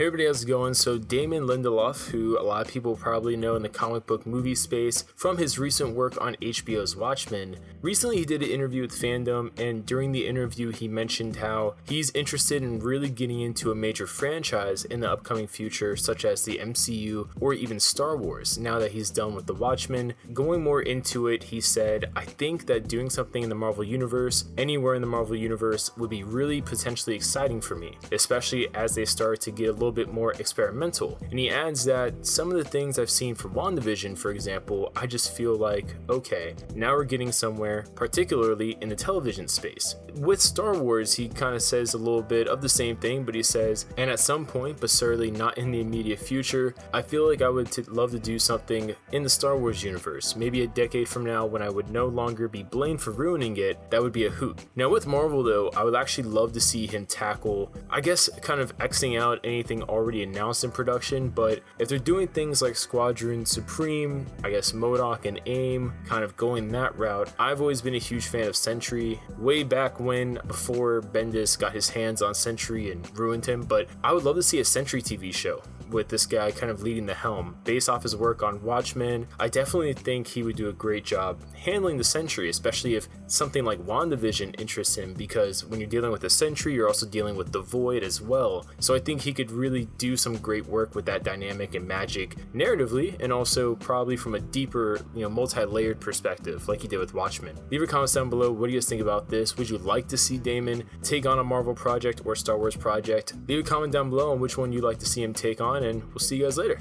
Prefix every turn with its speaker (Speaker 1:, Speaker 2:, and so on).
Speaker 1: Hey everybody, how's it going? So Damon Lindelof, who a lot of people probably know in the comic book movie space from his recent work on HBO's Watchmen, recently he did an interview with Fandom, and during the interview he mentioned how he's interested in really getting into a major franchise in the upcoming future, such as the MCU or even Star Wars, now that he's done with the Watchmen. Going more into it, he said, I think that doing something in the Marvel Universe, anywhere in the Marvel Universe, would be really potentially exciting for me, especially as they start to get a little bit more experimental. And he adds that some of the things I've seen from WandaVision, for example, I just feel like, okay, now we're getting somewhere, particularly in the television space. With Star Wars, he kind of says a little bit of the same thing, but he says, and at some point, but certainly not in the immediate future, I feel like I would love to do something in the Star Wars universe. Maybe a decade from now, when I would no longer be blamed for ruining it, that would be a hoot. Now with Marvel though, I would actually love to see him tackle, I guess, kind of Xing out anything already announced in production, but if they're doing things like Squadron Supreme, I guess MODOK and AIM, kind of going that route, I've always been a huge fan of Sentry, way back when, before Bendis got his hands on Sentry and ruined him, but I would love to see a Sentry TV show with this guy kind of leading the helm. Based off his work on Watchmen, I definitely think he would do a great job handling the Sentry, especially if something like WandaVision interests him, because when you're dealing with the Sentry, you're also dealing with the Void as well. So I think he could really do some great work with that dynamic and magic narratively, and also probably from a deeper, multi-layered perspective like he did with Watchmen. Leave your comments down below. What do you guys think about this? Would you like to see Damon take on a Marvel project or Star Wars project? Leave a comment down below on which one you'd like to see him take on, and we'll see you guys later.